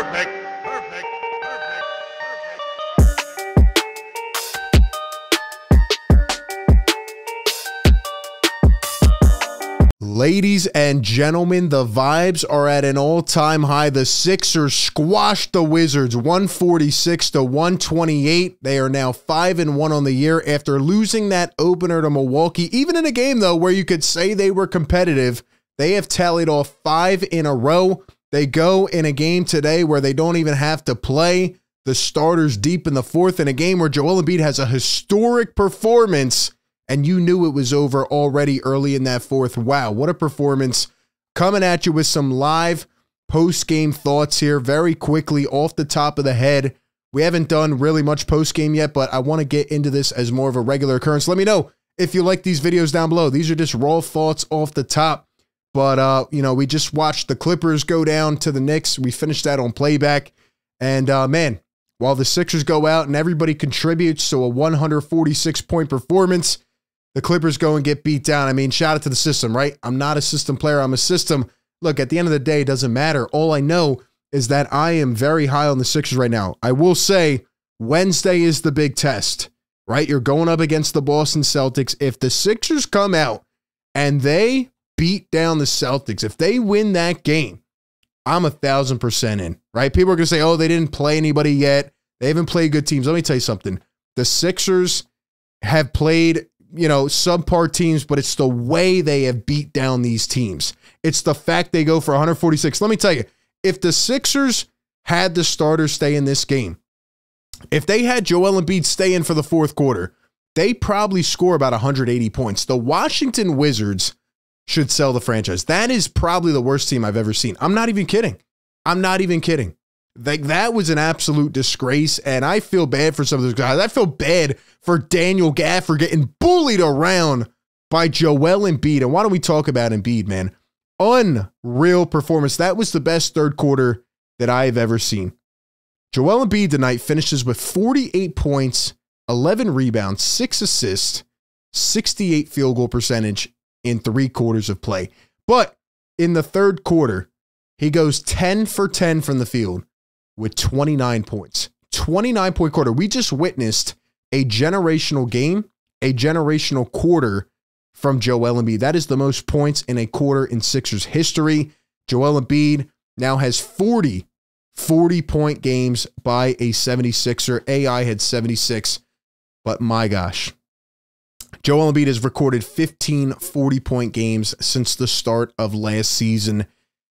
Perfect. Perfect. Perfect. Ladies and gentlemen, the vibes are at an all-time high. The Sixers squashed the Wizards 146-128. They are now 5-1 on the year after losing that opener to Milwaukee. Even in a game, though, where you could say they were competitive, they have tallied off 5 in a row. They go in a game today where they don't even have to play the starters deep in the fourth, in a game where Joel Embiid has a historic performance, and you knew it was over already early in that fourth. Wow, what a performance. Coming at you with some live post-game thoughts here very quickly off the top of the head. We haven't done really much post-game yet, but I want to get into this as more of a regular occurrence. Let me know if you like these videos down below. These are just raw thoughts off the top. But, you know, we just watched the Clippers go down to the Knicks. We finished that on playback. And, man, while the Sixers go out and everybody contributes to a 146-point performance, the Clippers go and get beat down. I mean, shout out to the system, right? I'm not a system player. I'm a system. Look, at the end of the day, it doesn't matter. All I know is that I am very high on the Sixers right now. I will say Wednesday is the big test, right? You're going up against the Boston Celtics. If the Sixers come out and they beat down the Celtics, if they win that game, I'm 1,000% in, right? People are going to say, oh, they didn't play anybody yet. They haven't played good teams. Let me tell you something. The Sixers have played, you know, subpar teams, but it's the way they have beat down these teams. It's the fact they go for 146. Let me tell you, if the Sixers had the starters stay in this game, if they had Joel Embiid stay in for the fourth quarter, they probably score about 180 points. The Washington Wizards should sell the franchise. That is probably the worst team I've ever seen. I'm not even kidding. I'm not even kidding. Like, that was an absolute disgrace, and I feel bad for some of those guys. I feel bad for Daniel Gafford getting bullied around by Joel Embiid. And why don't we talk about Embiid, man? Unreal performance. That was the best third quarter that I have ever seen. Joel Embiid tonight finishes with 48 points, 11 rebounds, 6 assists, 68 field goal percentage in 3 quarters of play. But in the third quarter, he goes 10 for 10 from the field with 29 points. 29-point quarter. We just witnessed a generational game, a generational quarter from Joel Embiid. That is the most points in a quarter in Sixers history. Joel Embiid now has 40 40-point games by a 76er. AI had 76, but my gosh. Joel Embiid has recorded 15 40-point games since the start of last season.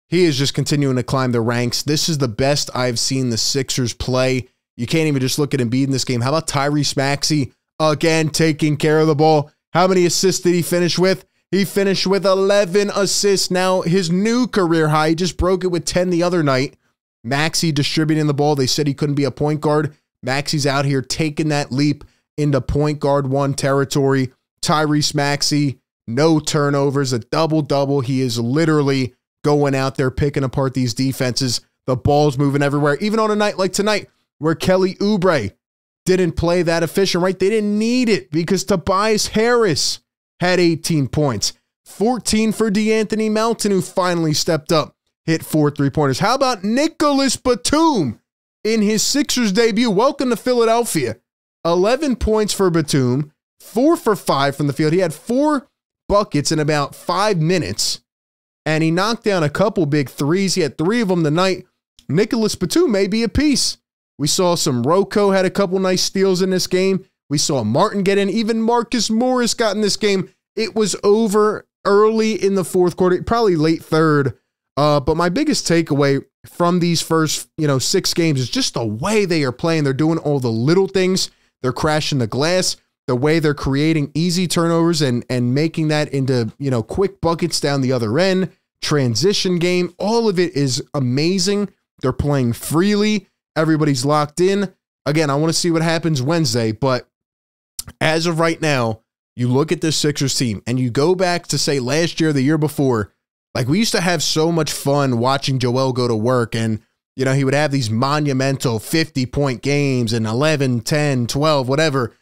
He is just continuing to climb the ranks. This is the best I've seen the Sixers play. You can't even just look at Embiid in this game. How about Tyrese Maxey? Again, taking care of the ball. How many assists did he finish with? He finished with 11 assists. Now, his new career high, he just broke it with 10 the other night. Maxey distributing the ball. They said he couldn't be a point guard. Maxey's out here taking that leap into point guard one territory. Tyrese Maxey, no turnovers, a double-double. He is literally going out there picking apart these defenses. The ball's moving everywhere. Even on a night like tonight where Kelly Oubre didn't play that efficient, right? They didn't need it because Tobias Harris had 18 points. 14 for DeAnthony Melton, who finally stepped up, hit 4 3-pointers. How about Nicholas Batum in his Sixers debut? Welcome to Philadelphia. 11 points for Batum, 4 for 5 from the field. He had 4 buckets in about 5 minutes, and he knocked down a couple big threes. He had 3 of them tonight. Nicholas Batum may be a piece. We saw some Rocco had a couple nice steals in this game. We saw Martin get in. Even Marcus Morris got in this game. It was over early in the fourth quarter, probably late third. But my biggest takeaway from these first, 6 games is just the way they are playing. They're doing all the little things. They're crashing the glass. The way they're creating easy turnovers and making that into, quick buckets down the other end. Transition game. All of it is amazing. They're playing freely. Everybody's locked in. Again, I want to see what happens Wednesday, but as of right now, you look at this Sixers team and you go back to, say, last year, the year before, like, we used to have so much fun watching Joel go to work, and, he would have these monumental 50-point games and 11, 10, 12, whatever,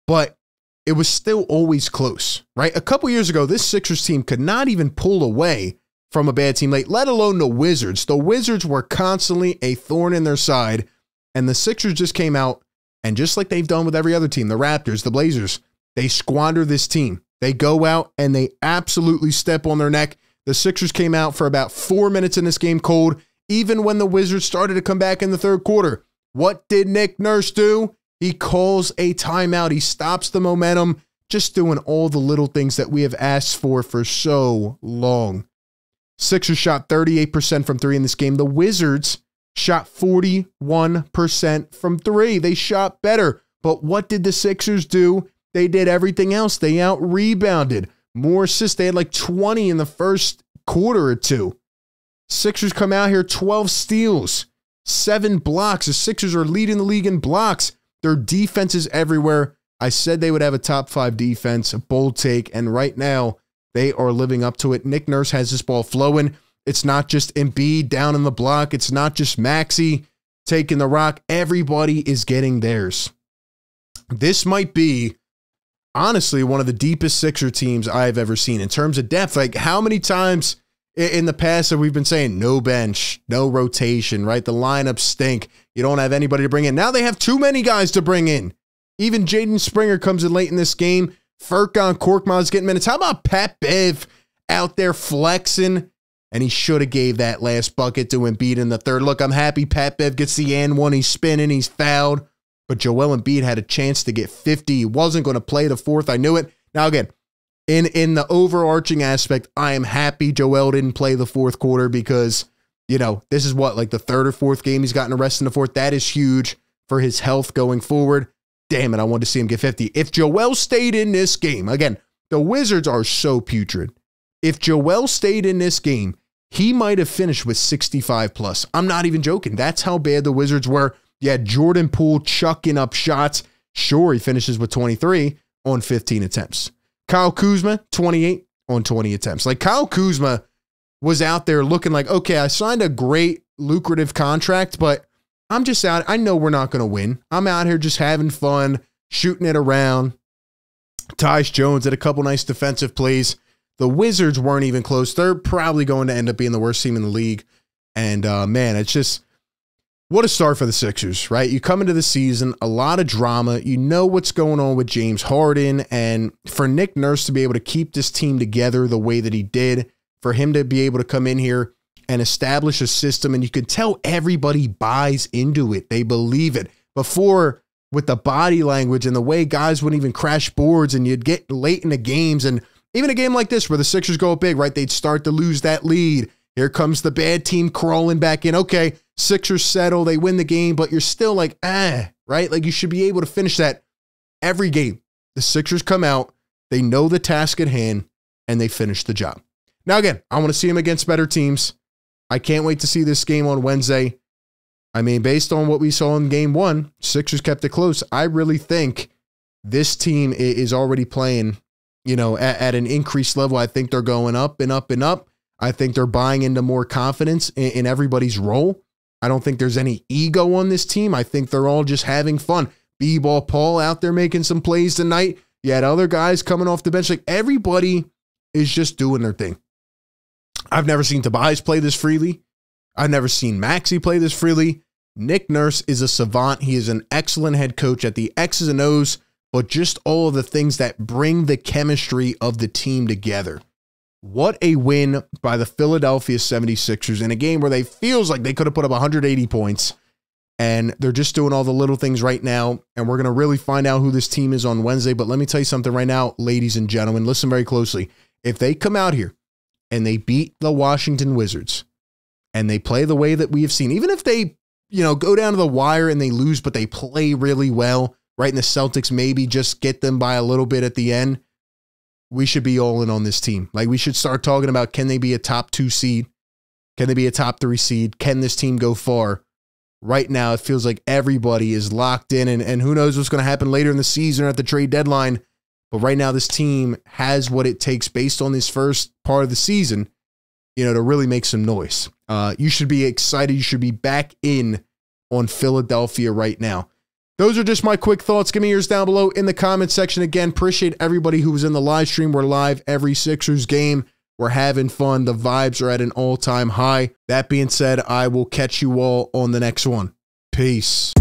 but it was still always close, right? A couple years ago, this Sixers team could not even pull away from a bad team late, let alone the Wizards. The Wizards were constantly a thorn in their side, and the Sixers just came out, and just like they've done with every other team, the Raptors, the Blazers, they squander this team. They go out and they absolutely step on their neck. The Sixers came out for about 4 minutes in this game cold, even when the Wizards started to come back in the third quarter. What did Nick Nurse do? He calls a timeout. He stops the momentum, just doing all the little things that we have asked for so long. Sixers shot 38% from three in this game. The Wizards shot 41% from three. They shot better. But what did the Sixers do? They did everything else. They out-rebounded. More assists. They had like 20 in the first quarter or two. Sixers come out here, 12 steals, 7 blocks. The Sixers are leading the league in blocks. Their defense is everywhere. I said they would have a top 5 defense, a bold take, and right now they are living up to it. Nick Nurse has this ball flowing. It's not just Embiid down in the block. It's not just Maxey taking the rock. Everybody is getting theirs. This might be, honestly, one of the deepest Sixer teams I've ever seen in terms of depth. Like, how many times in the past have we been saying no bench, no rotation, right? The lineups stink. You don't have anybody to bring in. Now they have too many guys to bring in. Even Jaden Springer comes in late in this game. Furkan Korkmaz getting minutes. How about Pat Bev out there flexing? And he should have gave that last bucket to Embiid in the third. Look, I'm happy Pat Bev gets the and one. He's spinning. He's fouled. But Joel Embiid had a chance to get 50. He wasn't going to play the fourth. I knew it. Now, again, in the overarching aspect, I am happy Joel didn't play the fourth quarter because, you know, this is what, like the third or fourth game he's gotten a rest in the fourth. That is huge for his health going forward. Damn it, I wanted to see him get 50. If Joel stayed in this game, again, the Wizards are so putrid. If Joel stayed in this game, he might have finished with 65 plus. I'm not even joking. That's how bad the Wizards were. You had Jordan Poole chucking up shots. Sure, he finishes with 23 on 15 attempts. Kyle Kuzma, 28 on 20 attempts. Like, Kyle Kuzma was out there looking like, okay, I signed a great lucrative contract, but I'm just out. I know we're not going to win. I'm out here just having fun, shooting it around. Tyus Jones had a couple nice defensive plays. The Wizards weren't even close. They're probably going to end up being the worst team in the league. And, man, it's just, what a start for the Sixers, right? You come into the season, a lot of drama. You know what's going on with James Harden. And for Nick Nurse to be able to keep this team together the way that he did, for him to be able to come in here and establish a system, and you could tell everybody buys into it. They believe it. Before, with the body language and the way guys wouldn't even crash boards, and you'd get late in the games, and even a game like this where the Sixers go up big, right? They'd start to lose that lead. Here comes the bad team crawling back in. Okay, Sixers settle, they win the game, but you're still like, right? Like, you should be able to finish that every game. The Sixers come out, they know the task at hand, and they finish the job. Now, again, I want to see them against better teams. I can't wait to see this game on Wednesday. I mean, based on what we saw in game one, Sixers kept it close. I really think this team is already playing, you know, at an increased level. I think they're going up and up and up. I think they're buying into more confidence in everybody's role. I don't think there's any ego on this team. I think they're all just having fun. B-Ball Paul out there making some plays tonight. You had other guys coming off the bench. Like, everybody is just doing their thing. I've never seen Tobias play this freely. I've never seen Maxey play this freely. Nick Nurse is a savant. He is an excellent head coach at the X's and O's, but just all of the things that bring the chemistry of the team together. What a win by the Philadelphia 76ers in a game where they feels like they could have put up 180 points, and they're just doing all the little things right now, and we're going to really find out who this team is on Wednesday. But let me tell you something right now, ladies and gentlemen, listen very closely. If they come out here and they beat the Washington Wizards and they play the way that we have seen, even if they, you know, go down to the wire and they lose, but they play really well, right? And the Celtics maybe just get them by a little bit at the end, we should be all in on this team. Like, we should start talking about, can they be a top 2 seed? Can they be a top 3 seed? Can this team go far? Right now, it feels like everybody is locked in, and who knows what's going to happen later in the season or at the trade deadline. But right now, this team has what it takes based on this first part of the season, you know, to really make some noise. You should be excited. You should be back in on Philadelphia right now. Those are just my quick thoughts. Give me yours down below in the comment section. Again, appreciate everybody who was in the live stream. We're live every Sixers game. We're having fun. The vibes are at an all-time high. That being said, I will catch you all on the next one. Peace.